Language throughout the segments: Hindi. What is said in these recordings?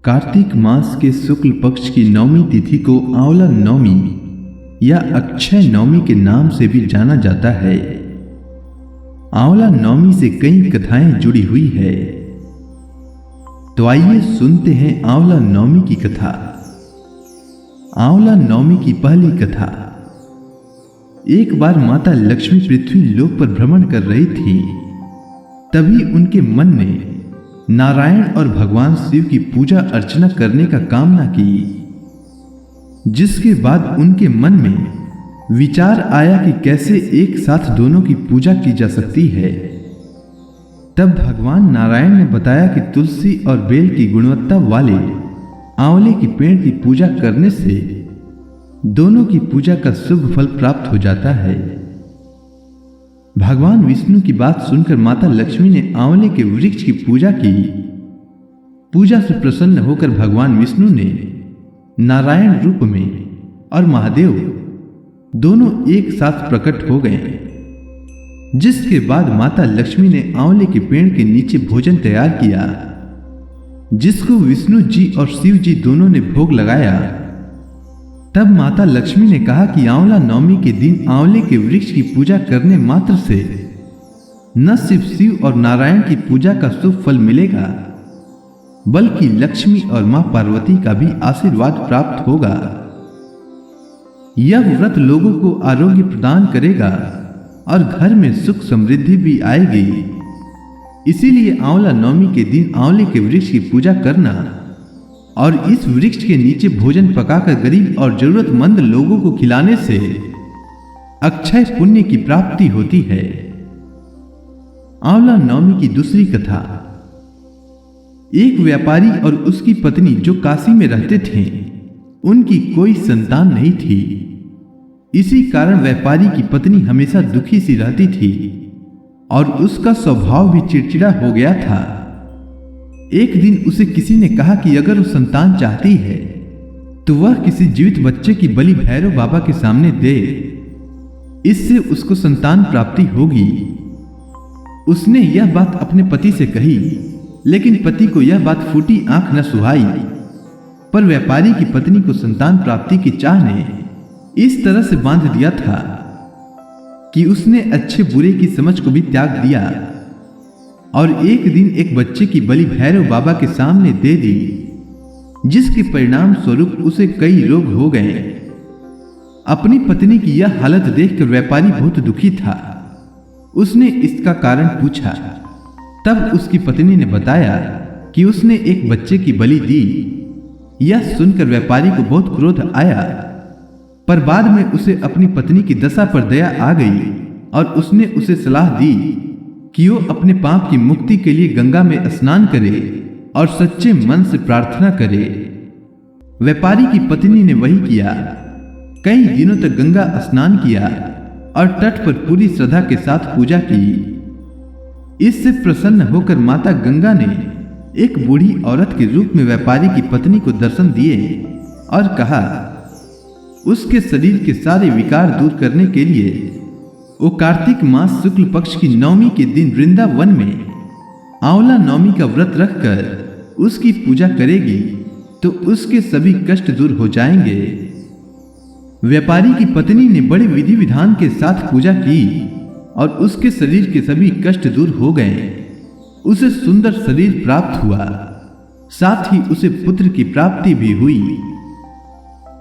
कार्तिक मास के शुक्ल पक्ष की नौमी तिथि को आंवला नौमी या अक्षय नौमी के नाम से भी जाना जाता है। आंवला नौमी से कई कथाएं जुड़ी हुई है, तो आइए सुनते हैं आंवला नौमी की कथा। आंवला नौमी की पहली कथा। एक बार माता लक्ष्मी पृथ्वी लोक पर भ्रमण कर रही थी। तभी उनके मन ने नारायण और भगवान शिव की पूजा अर्चना करने का कामना की, जिसके बाद उनके मन में विचार आया कि कैसे एक साथ दोनों की पूजा की जा सकती है। तब भगवान नारायण ने बताया कि तुलसी और बेल की गुणवत्ता वाले आंवले की पेड़ की पूजा करने से दोनों की पूजा का शुभ फल प्राप्त हो जाता है। भगवान विष्णु की बात सुनकर माता लक्ष्मी ने आंवले के वृक्ष की पूजा की। पूजा से प्रसन्न होकर भगवान विष्णु ने नारायण रूप में और महादेव दोनों एक साथ प्रकट हो गए, जिसके बाद माता लक्ष्मी ने आंवले के पेड़ के नीचे भोजन तैयार किया, जिसको विष्णु जी और शिव जी दोनों ने भोग लगाया। तब माता लक्ष्मी ने कहा कि आंवला नौमी के दिन आंवले के वृक्ष की पूजा करने मात्र से न सिर्फ शिव और नारायण की पूजा का शुभ फल मिलेगा, बल्कि लक्ष्मी और मां पार्वती का भी आशीर्वाद प्राप्त होगा। यह व्रत लोगों को आरोग्य प्रदान करेगा और घर में सुख समृद्धि भी आएगी। इसीलिए आंवला नौमी के दिन आंवले के वृक्ष की पूजा करना और इस वृक्ष के नीचे भोजन पकाकर गरीब और जरूरतमंद लोगों को खिलाने से अक्षय पुण्य की प्राप्ति होती है। आंवला नौमी की दूसरी कथा। एक व्यापारी और उसकी पत्नी जो काशी में रहते थे, उनकी कोई संतान नहीं थी। इसी कारण व्यापारी की पत्नी हमेशा दुखी सी रहती थी और उसका स्वभाव भी चिड़चिड़ा हो गया था। एक दिन उसे किसी ने कहा कि अगर वो संतान चाहती है तो वह किसी जीवित बच्चे की बलि भैरव बाबा के सामने दे, इससे उसको संतान प्राप्ति होगी। उसने यह बात अपने पति से कही, लेकिन पति को यह बात फूटी आंख न सुहाई। पर व्यापारी की पत्नी को संतान प्राप्ति की चाह ने इस तरह से बांध दिया था कि उसने अच्छे बुरे की समझ को भी त्याग दिया और एक दिन एक बच्चे की बलि भैरव बाबा के सामने दे दी, जिसके परिणाम स्वरूप उसे कई रोग हो गए। अपनी पत्नी की यह हालत देखकर व्यापारी बहुत दुखी था। उसने इसका कारण पूछा। तब उसकी पत्नी ने बताया कि उसने एक बच्चे की बलि दी। यह सुनकर व्यापारी को बहुत क्रोध आया, पर बाद में उसे अपनी पत्नी की दशा पर दया आ गई और उसने उसे सलाह दी कि वो अपने पाप की मुक्ति के लिए गंगा में स्नान करे और सच्चे मन से प्रार्थना करे। व्यापारी की पत्नी ने वही किया। कई दिनों तक गंगा स्नान किया और तट पर पूरी श्रद्धा के साथ पूजा की। इससे प्रसन्न होकर माता गंगा ने एक बूढ़ी औरत के रूप में व्यापारी की पत्नी को दर्शन दिए और कहा उसके शरीर के सारे विकार दूर करने के लिए वो कार्तिक मास शुक्ल पक्ष की नौमी के दिन वृंदावन में आंवला नौमी का व्रत रखकर उसकी पूजा करेगी तो उसके सभी कष्ट दूर हो जाएंगे। व्यापारी की पत्नी ने बड़े विधि विधान के साथ पूजा की और उसके शरीर के सभी कष्ट दूर हो गए। उसे सुंदर शरीर प्राप्त हुआ, साथ ही उसे पुत्र की प्राप्ति भी हुई।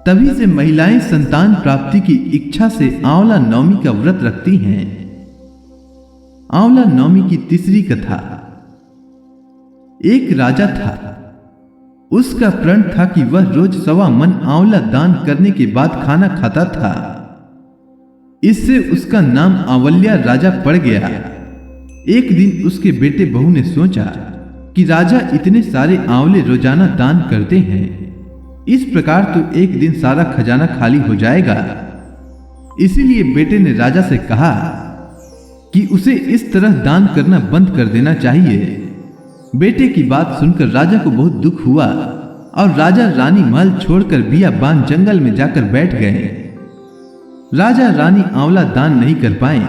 तभी से महिलाएं संतान प्राप्ति की इच्छा से आंवला नौमी का व्रत रखती हैं। आंवला नौमी की तीसरी कथा। एक राजा था। उसका प्रण था कि वह रोज 1.25 मन आंवला दान करने के बाद खाना खाता था। इससे उसका नाम आंवल्या राजा पड़ गया। एक दिन उसके बेटे बहू ने सोचा कि राजा इतने सारे आंवले रोजाना दान करते हैं, इस प्रकार तो एक दिन सारा खजाना खाली हो जाएगा। इसीलिए बेटे ने राजा से कहा कि उसे इस तरह दान करना बंद कर देना चाहिए। बेटे की बात सुनकर राजा को बहुत दुख हुआ और राजा रानी महल छोड़कर बियाबान जंगल में जाकर बैठ गए। राजा रानी आंवला दान नहीं कर पाए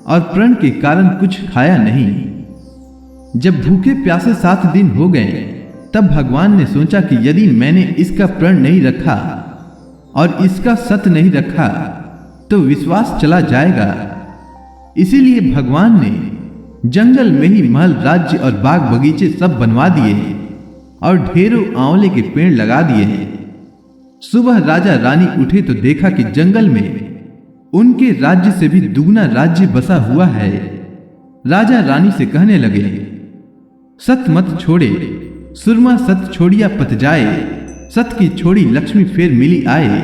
और प्रण के कारण कुछ खाया नहीं। जब भूखे प्यासे 7 दिन हो गए तब भगवान ने सोचा कि यदि मैंने इसका प्रण नहीं रखा और इसका सत नहीं रखा तो विश्वास चला जाएगा। इसीलिए भगवान ने जंगल में ही महल, राज्य और बाग बगीचे सब बनवा दिए और ढेरों आंवले के पेड़ लगा दिए। सुबह राजा रानी उठे तो देखा कि जंगल में उनके राज्य से भी दुगना राज्य बसा हुआ है। राजा रानी से कहने लगे, सत मत छोड़े सुरमा सत छोड़िया पत जाए, सत की छोड़ी लक्ष्मी फिर मिली आए।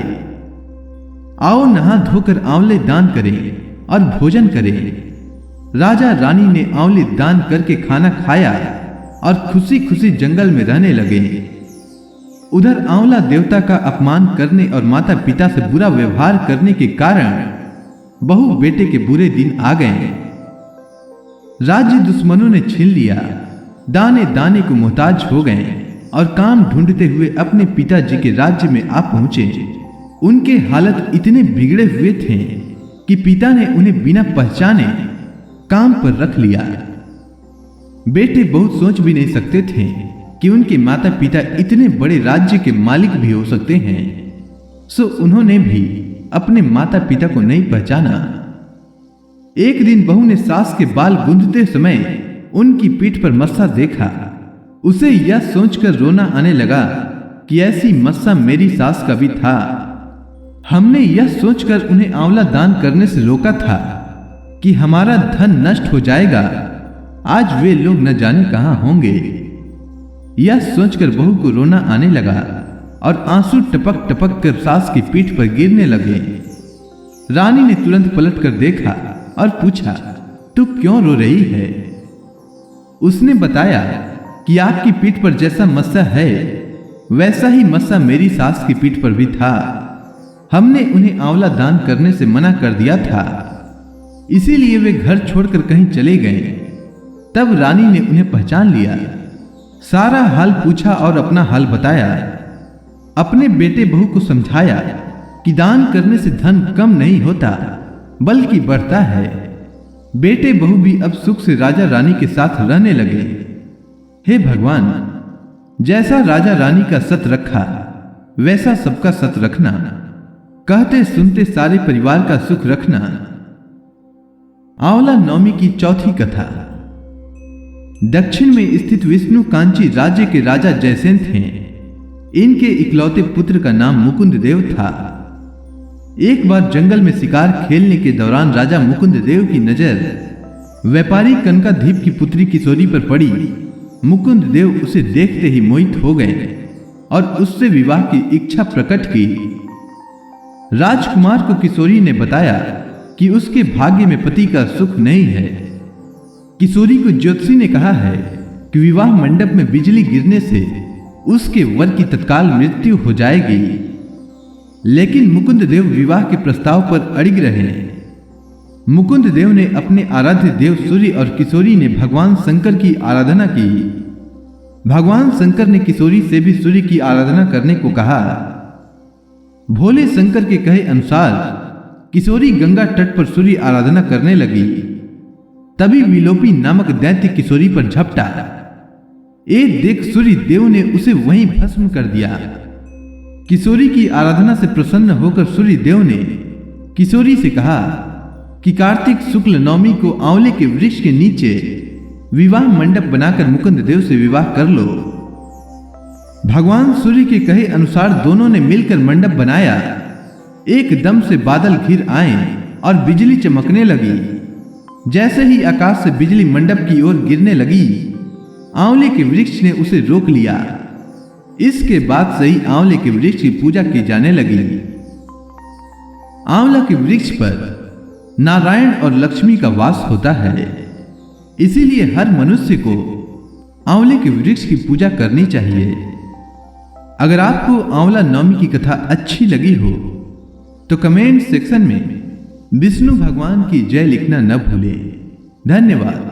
आओ नहा धोकर आंवले दान करें और भोजन करें। राजा रानी ने आंवले दान करके खाना खाया और खुशी खुशी जंगल में रहने लगे। उधर आंवला देवता का अपमान करने और माता पिता से बुरा व्यवहार करने के कारण बहू बेटे के बुरे दिन आ गए। राज्य दुश्मनों ने छीन लिया, दाने दाने को मोहताज हो गए और काम ढूंढते हुए अपने पिताजी के राज्य में आ पहुंचे। उनके हालत इतने बिगड़े हुए थे कि पिता ने उन्हें बिना पहचाने काम पर रख लिया। बेटे बहुत सोच भी नहीं सकते थे कि उनके माता पिता इतने बड़े राज्य के मालिक भी हो सकते हैं, सो उन्होंने भी अपने माता पिता को नहीं पहचाना। एक दिन बहू ने सास के बाल गूंथते समय उनकी पीठ पर मस्सा देखा। उसे यह सोचकर रोना आने लगा कि ऐसी मस्सा मेरी सास का भी था। हमने यह सोचकर उन्हें आंवला दान करने से रोका था कि हमारा धन नष्ट हो जाएगा, आज वे लोग न जाने कहां होंगे। यह सोचकर बहू को रोना आने लगा और आंसू टपक टपक कर सास की पीठ पर गिरने लगे। रानी ने तुरंत पलट कर देखा और पूछा, तू क्यों रो रही है? उसने बताया कि आपकी पीठ पर जैसा मस्सा है वैसा ही मस्सा मेरी सास की पीठ पर भी था। हमने उन्हें आंवला दान करने से मना कर दिया था, इसीलिए वे घर छोड़कर कहीं चले गए। तब रानी ने उन्हें पहचान लिया, सारा हाल पूछा और अपना हाल बताया। अपने बेटे बहू को समझाया कि दान करने से धन कम नहीं होता बल्कि बढ़ता है। बेटे बहू भी अब सुख से राजा रानी के साथ रहने लगे। हे भगवान, जैसा राजा रानी का सत रखा वैसा सबका सत रखना, कहते सुनते सारे परिवार का सुख रखना। आंवला नवमी की चौथी कथा। दक्षिण में स्थित विष्णु कांची राज्य के राजा जयसेन थे। इनके इकलौते पुत्र का नाम मुकुंद देव था। एक बार जंगल में शिकार खेलने के दौरान राजा मुकुंद देव की नजर व्यापारी कनकाधीप की पुत्री किशोरी पर पड़ी। मुकुंद देव उसे देखते ही मोहित हो गए और उससे विवाह की इच्छा प्रकट की। राजकुमार को किशोरी ने बताया कि उसके भाग्य में पति का सुख नहीं है। किशोरी को ज्योतिषी ने कहा है कि विवाह मंडप में बिजली गिरने से उसके वर की तत्काल मृत्यु हो जाएगी। लेकिन मुकुंद देव विवाह के प्रस्ताव पर अड़िग रहे। मुकुंद देव ने अपने आराध्य देव सूर्य और किशोरी ने भगवान शंकर की आराधना की। भगवान शंकर ने किशोरी से भी सूर्य की आराधना करने को कहा। भोले शंकर के कहे अनुसार किशोरी गंगा तट पर सूर्य आराधना करने लगी। तभी विलोपी नामक दैत्य किशोरी पर झपटा। एक देख सूर्य देव ने उसे वहीं भस्म कर दिया। किशोरी की आराधना से प्रसन्न होकर सूर्य देव ने किशोरी से कहा कि कार्तिक शुक्ल नवमी को आंवले के वृक्ष के नीचे विवाह मंडप बनाकर मुकुंद देव से विवाह कर लो। भगवान सूर्य के कहे अनुसार दोनों ने मिलकर मंडप बनाया। एकदम से बादल घिर आए और बिजली चमकने लगी। जैसे ही आकाश से बिजली मंडप की ओर गिरने लगी, आंवले के वृक्ष ने उसे रोक लिया। इसके बाद से ही आंवले के वृक्ष की पूजा की जाने लगी। आंवला के वृक्ष पर नारायण और लक्ष्मी का वास होता है, इसीलिए हर मनुष्य को आंवले के वृक्ष की पूजा करनी चाहिए। अगर आपको आंवला नवमी की कथा अच्छी लगी हो तो कमेंट सेक्शन में विष्णु भगवान की जय लिखना न भूलें। धन्यवाद।